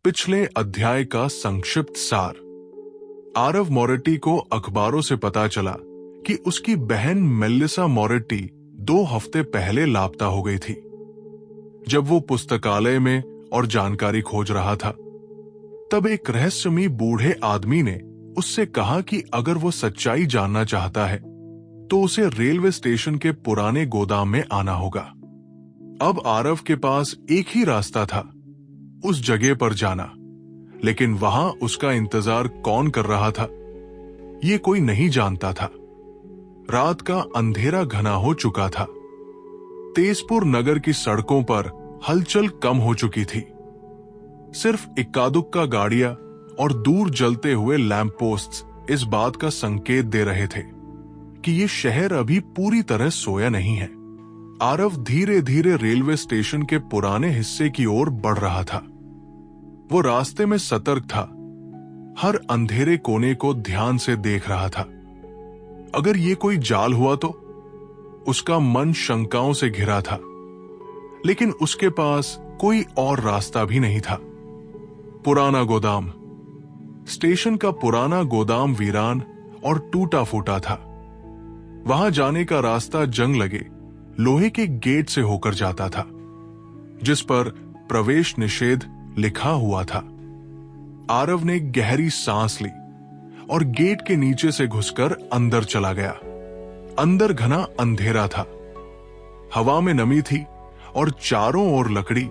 पिछले अध्याय का संक्षिप्त सार। आरव मोरेटी को अखबारों से पता चला कि उसकी बहन मेलिसा मोरेटी 2 हफ्ते पहले लापता हो गई थी। जब वो पुस्तकालय में और जानकारी खोज रहा था, तब एक रहस्यमयी बूढ़े आदमी ने उससे कहा कि अगर वो सच्चाई जानना चाहता है तो उसे रेलवे स्टेशन के पुराने गोदाम में आना होगा। अब आरव के पास एक ही रास्ता था, उस जगह पर जाना, लेकिन वहां उसका इंतजार कौन कर रहा था, ये कोई नहीं जानता था। रात का अंधेरा घना हो चुका था। तेजपुर नगर की सड़कों पर हलचल कम हो चुकी थी। सिर्फ इक्का दुक्का गाड़ियां और दूर जलते हुए लैंप पोस्ट्स इस बात का संकेत दे रहे थे कि ये शहर अभी पूरी तरह सोया नहीं है। आरव धीरे धीरे रेलवे स्टेशन के पुराने हिस्से की ओर बढ़ रहा था। वो रास्ते में सतर्क था, हर अंधेरे कोने को ध्यान से देख रहा था। अगर ये कोई जाल हुआ तो? उसका मन शंकाओं से घिरा था, लेकिन उसके पास कोई और रास्ता भी नहीं था। पुराना गोदाम। स्टेशन का पुराना गोदाम वीरान और टूटा फूटा था। वहां जाने का रास्ता जंग लगे लोहे के गेट से होकर जाता था, जिस पर प्रवेश निषेध लिखा हुआ था। आरव ने गहरी सांस ली और गेट के नीचे से घुसकर अंदर चला गया। अंदर घना अंधेरा था, हवा में नमी थी और चारों ओर लकड़ी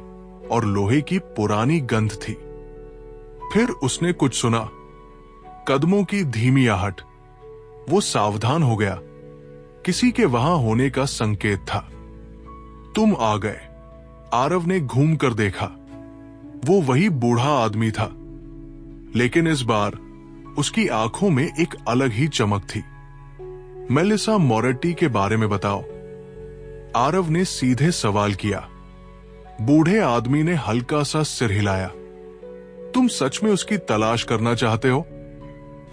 और लोहे की पुरानी गंध थी। फिर उसने कुछ सुना, कदमों की धीमी आहट। वो सावधान हो गया, किसी के वहां होने का संकेत था। तुम आ गए। आरव ने घूम कर देखा, वो वही बूढ़ा आदमी था, लेकिन इस बार उसकी आंखों में एक अलग ही चमक थी। मेलिसा मोरेटी के बारे में बताओ, आरव ने सीधे सवाल किया। बूढ़े आदमी ने हल्का सा सिर हिलाया। तुम सच में उसकी तलाश करना चाहते हो?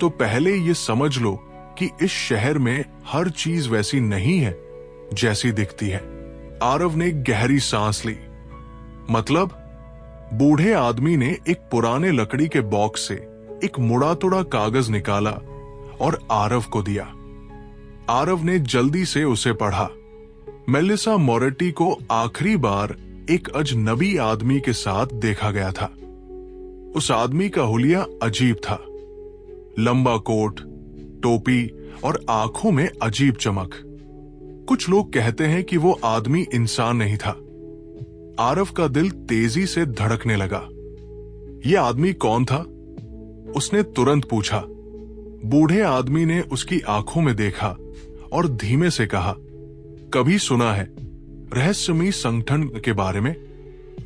तो पहले ये समझ लो कि इस शहर में हर चीज वैसी नहीं है जैसी दिखती है। आरव ने गहरी सांस ली। मतलब? बूढ़े आदमी ने एक पुराने लकड़ी के बॉक्स से एक मुड़ा तुड़ा कागज निकाला और आरव को दिया। आरव ने जल्दी से उसे पढ़ा। मेलिसा मोरेटी को आखिरी बार एक अजनबी आदमी के साथ देखा गया था। उस आदमी का हुलिया अजीब था, लंबा कोट, टोपी और आंखों में अजीब चमक। कुछ लोग कहते हैं कि वो आदमी इंसान नहीं था। आरव का दिल तेजी से धड़कने लगा। ये आदमी कौन था? उसने तुरंत पूछा। बूढ़े आदमी ने उसकी आंखों में देखा और धीमे से कहा, कभी सुना है रहस्यमयी संगठन के बारे में?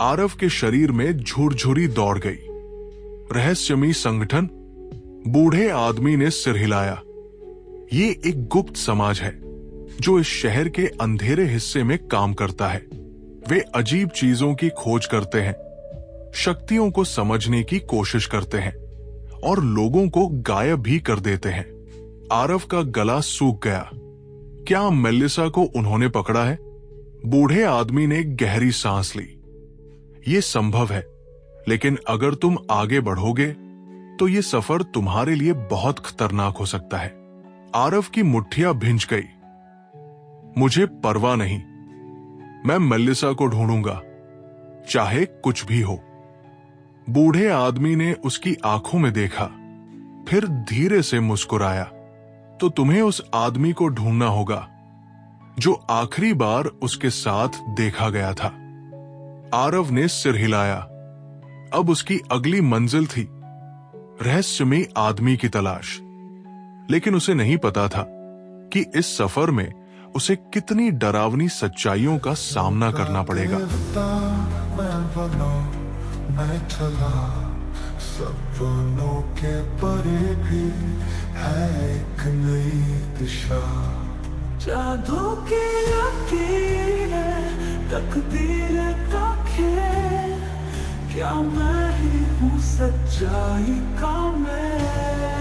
आरव के शरीर में झुरझुरी दौड़ गई। रहस्यमयी संगठन? बूढ़े आदमी ने सिर हिलाया। ये एक गुप्त समाज है जो इस शहर के अंधेरे हिस्से में काम करता है। वे अजीब चीजों की खोज करते हैं, शक्तियों को समझने की कोशिश करते हैं और लोगों को गायब भी कर देते हैं। आरव का गला सूख गया। क्या मेलिसा को उन्होंने पकड़ा है? बूढ़े आदमी ने गहरी सांस ली। ये संभव है, लेकिन अगर तुम आगे बढ़ोगे तो ये सफर तुम्हारे लिए बहुत खतरनाक हो सकता है। आरव की मुट्ठियां भिंच गई। मुझे परवाह नहीं, मैं मेलिसा को ढूंढूंगा, चाहे कुछ भी हो। बूढ़े आदमी ने उसकी आंखों में देखा, फिर धीरे से मुस्कुराया। तो तुम्हें उस आदमी को ढूंढना होगा जो आखिरी बार उसके साथ देखा गया था। आरव ने सिर हिलाया। अब उसकी अगली मंजिल थी रहस्यमयी आदमी की तलाश। लेकिन उसे नहीं पता था कि इस सफर में उसे कितनी डरावनी सच्चाइयों का सामना करना पड़ेगा। सपनों के परे भी है एक नई दिशा। जादू की लकीरें, तकदीर का खेल, क्या मैं ही हूँ सच्चाई का मैं?